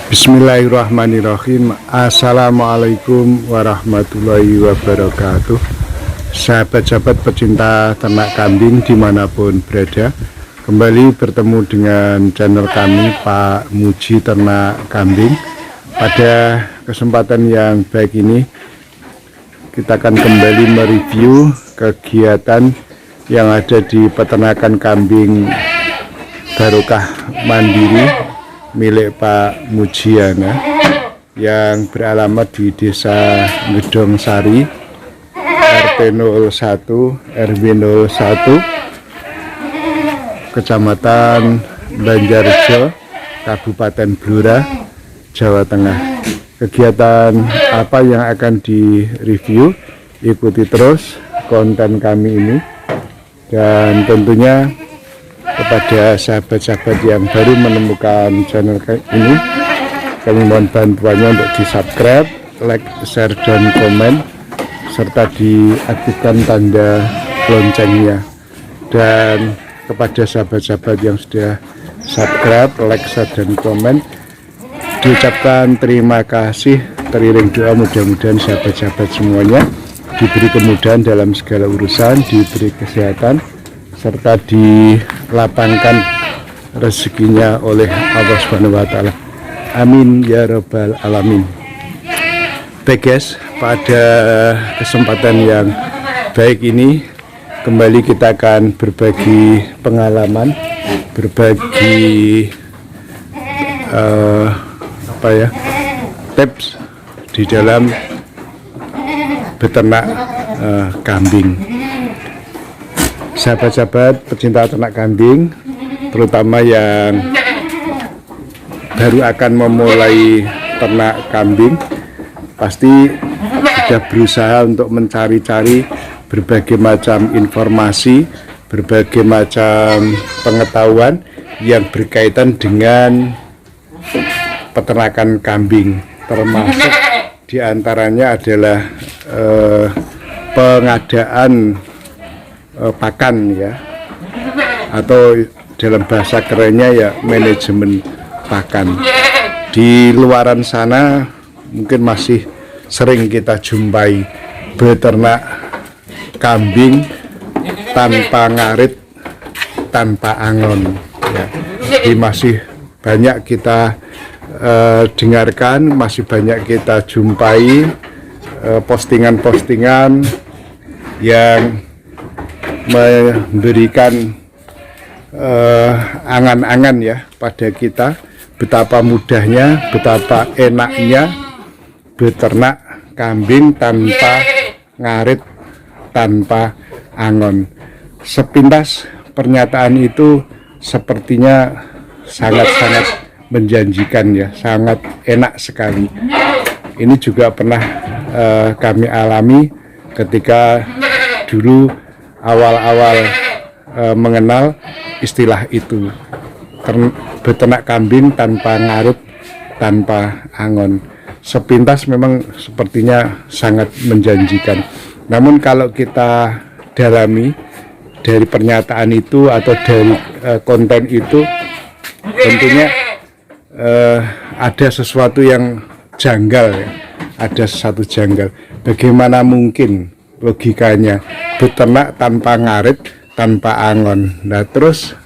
Bismillahirrahmanirrahim. Assalamualaikum warahmatullahi wabarakatuh. Sahabat-sahabat pecinta ternak kambing dimanapun berada, kembali bertemu dengan channel kami Pak Muji Ternak Kambing. Pada kesempatan yang baik ini kita akan kembali mereview kegiatan yang ada di peternakan kambing Barokah Mandiri milik Pak Mujiana yang beralamat di Desa Gedong Sari, RT 01 RW 01, Kecamatan Banjarjo, Kabupaten Blora, Jawa Tengah. Kegiatan apa yang akan direview? Ikuti terus konten kami ini, dan tentunya kepada sahabat-sahabat yang baru menemukan channel ini, kami mohon bantuannya untuk di subscribe, like, share, dan komen, serta diaktifkan tanda loncengnya. Dan kepada sahabat-sahabat yang sudah subscribe, like, share, dan komen, diucapkan terima kasih. Teriring doa mudah-mudahan sahabat-sahabat semuanya diberi kemudahan dalam segala urusan, diberi kesehatan, serta dilapangkan rezekinya oleh Allah Subhanahu wa Ta'ala. Amin ya Rabbal Alamin. Baik guys, pada kesempatan yang baik ini kembali kita akan berbagi pengalaman, berbagi tips di dalam beternak kambing. Sahabat-sahabat pecinta ternak kambing, terutama yang baru akan memulai ternak kambing, pasti sudah berusaha untuk mencari-cari berbagai macam informasi, berbagai macam pengetahuan yang berkaitan dengan peternakan kambing, termasuk diantaranya adalah pengadaan pakan ya, atau dalam bahasa kerennya ya manajemen pakan. Di luaran sana mungkin masih sering kita jumpai beternak kambing tanpa ngarit, tanpa angon ya. Jadi masih banyak kita dengarkan, masih banyak kita jumpai postingan-postingan yang memberikan angan-angan ya pada kita, betapa mudahnya, betapa enaknya beternak kambing tanpa ngarit, tanpa angon. Sepintas pernyataan itu sepertinya sangat-sangat menjanjikan ya, sangat enak sekali. Ini juga pernah kami alami ketika dulu awal-awal mengenal istilah itu, beternak kambing tanpa ngarut, tanpa angon. Sepintas memang sepertinya sangat menjanjikan. Namun kalau kita dalami dari pernyataan itu atau dari konten itu, tentunya ada sesuatu yang janggal ya. Ada sesuatu janggal. Bagaimana mungkin logikanya beternak tanpa ngarit, tanpa angon? Nah terus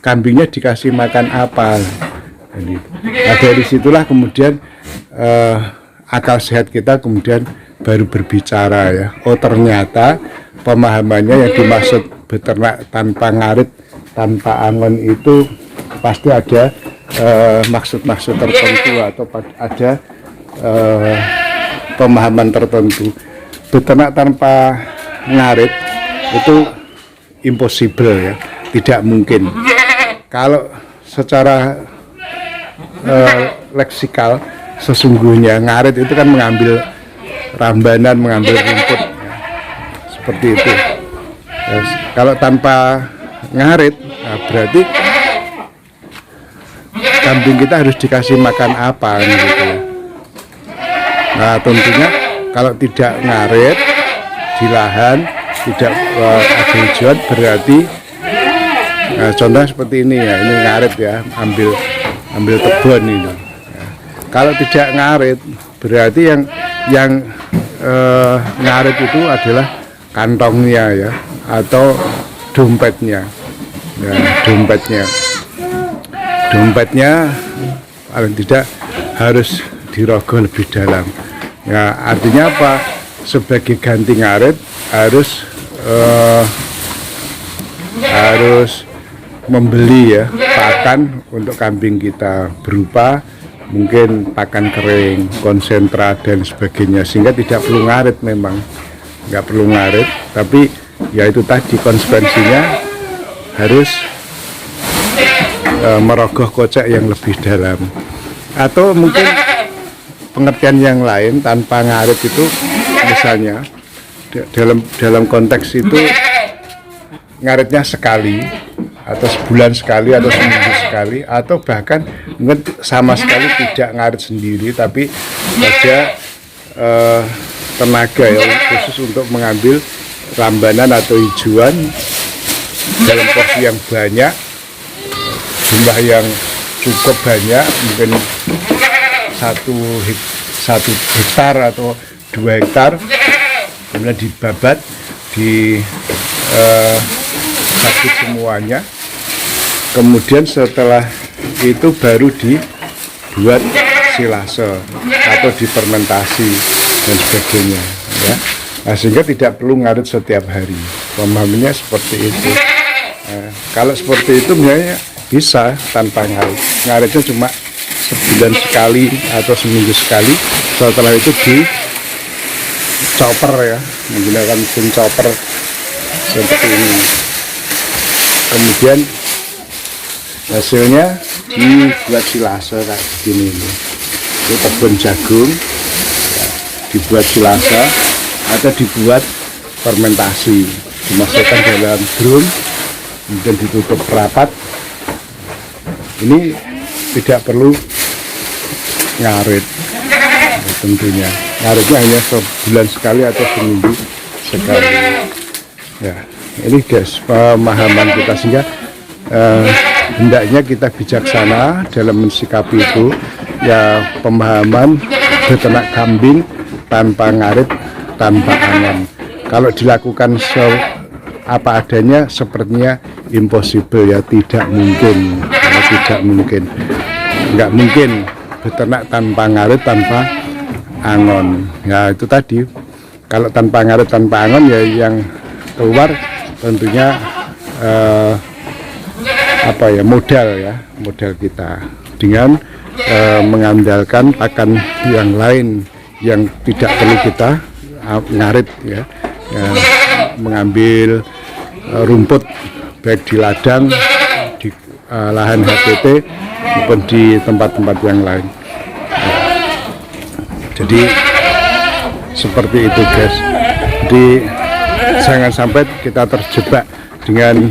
kambingnya dikasih makan apa? Nah dari situlah kemudian akal sehat kita kemudian baru berbicara ya. Oh ternyata pemahamannya yang dimaksud beternak tanpa ngarit, tanpa angon itu pasti ada maksud-maksud tertentu atau ada pemahaman tertentu. Beternak tanpa ngarit itu impossible ya, tidak mungkin. Kalau secara leksikal sesungguhnya ngarit itu kan mengambil rambanan, mengambil rumput ya, seperti itu ya. Kalau tanpa ngarit, nah berarti kambing kita harus dikasih makan apa gitu ya. Nah tentunya kalau tidak ngarit di lahan, tidak ada hijauan, berarti contoh seperti ini ya, ini ngarit ya, ambil kebun ini ya. Kalau tidak ngarit berarti yang ngarit itu adalah kantongnya ya, atau dompetnya. Ya, dompetnya paling tidak harus dirogoh lebih dalam. Ya, artinya apa? Sebagai ganti ngarit harus membeli ya pakan untuk kambing kita, berupa mungkin pakan kering, konsentrat dan sebagainya, sehingga tidak perlu ngarit. Memang nggak perlu ngarit, tapi ya itu tadi konsekuensinya harus merogoh kocek yang lebih dalam. Atau mungkin pengertian yang lain tanpa ngarit itu, misalnya dalam konteks itu ngaritnya sekali atau sebulan sekali atau seminggu sekali, atau bahkan mungkin sama sekali tidak ngarit sendiri, tapi ada tenaga ya khusus untuk mengambil rambanan atau hijauan dalam porsi yang banyak, jumlah yang cukup banyak, mungkin 1 hektar atau 2 hektar, kemudian dibabat, sabut semuanya, kemudian setelah itu baru dibuat silase atau difermentasi dan sebagainya ya. Nah, sehingga tidak perlu ngarit setiap hari. Pemahamannya seperti itu. Nah, kalau seperti itu misalnya bisa tanpa ngarit. Ngaritnya cuma sebulan sekali atau seminggu sekali, setelah itu di chopper ya, menggunakan mesin chopper seperti ini. Kemudian hasilnya dibuat silase kayak begini ini. Itu kebun jagung ya, dibuat silase atau dibuat fermentasi, dimasukkan dalam drum, kemudian ditutup rapat. Ini tidak perlu ngarit ya, tentunya ngaritnya hanya sebulan sekali atau seminggu sekali ya. Ini guys pemahaman kita, sehingga hendaknya kita bijaksana dalam mensikapi itu ya. Pemahaman beternak kambing tanpa ngarit, tanpa angan, kalau dilakukan apa adanya sepertinya impossible ya, tidak mungkin ya, nggak mungkin beternak tanpa ngarit, tanpa angon ya. Itu tadi, kalau tanpa ngarit, tanpa angon ya, yang keluar tentunya modal kita dengan mengandalkan pakan yang lain yang tidak perlu kita ngarit ya, mengambil rumput baik di ladang, di lahan HTT maupun di tempat-tempat yang lain. Jadi seperti itu guys. Jadi jangan sampai kita terjebak dengan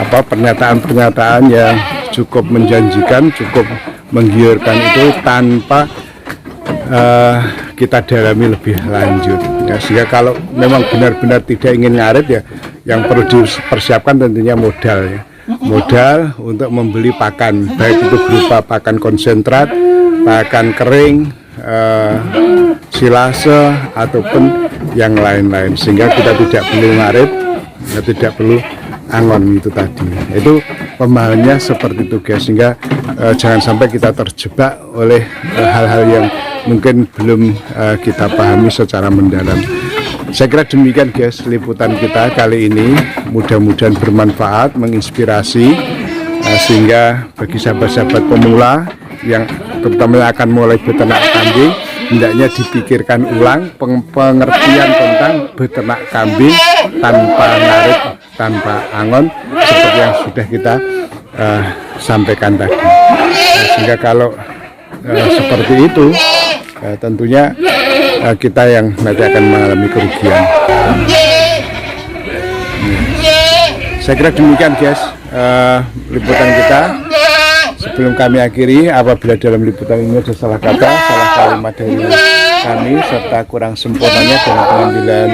pernyataan-pernyataan yang cukup menjanjikan, cukup menggiurkan itu tanpa kita dalami lebih lanjut ya. Sehingga kalau memang benar-benar tidak ingin ngarit ya, yang perlu dipersiapkan tentunya modal ya, modal untuk membeli pakan, baik itu berupa pakan konsentrat, pakan kering, silase ataupun yang lain-lain, sehingga kita tidak perlu ngarit ya, tidak perlu angon itu tadi. Itu pemahamannya seperti itu guys, sehingga jangan sampai kita terjebak oleh hal-hal yang mungkin belum kita pahami secara mendalam. Saya kira demikian guys liputan kita kali ini, mudah-mudahan bermanfaat, menginspirasi, sehingga bagi sahabat-sahabat pemula yang terutama akan mulai beternak kambing, hendaknya dipikirkan ulang pengertian tentang beternak kambing tanpa ngarit, tanpa angon, seperti yang sudah kita sampaikan tadi. Sehingga kalau seperti itu tentunya kita yang nanti akan mengalami kerugian. Saya kira demikian guys liputan kita. Sebelum kami akhiri, apabila dalam liputan ini ada salah kata, salah kalimat dari kami, serta kurang sempurnanya dalam pengambilan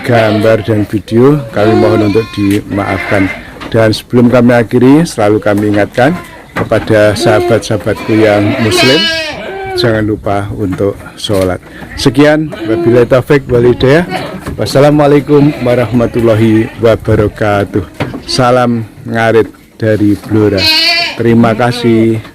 gambar dan video, kami mohon untuk dimaafkan. Dan sebelum kami akhiri, selalu kami ingatkan, kepada sahabat-sahabatku yang muslim, jangan lupa untuk sholat. Sekian, wabillahi taufik wal hidayah. Wassalamualaikum warahmatullahi wabarakatuh. Salam ngarit dari Blora. Terima kasih.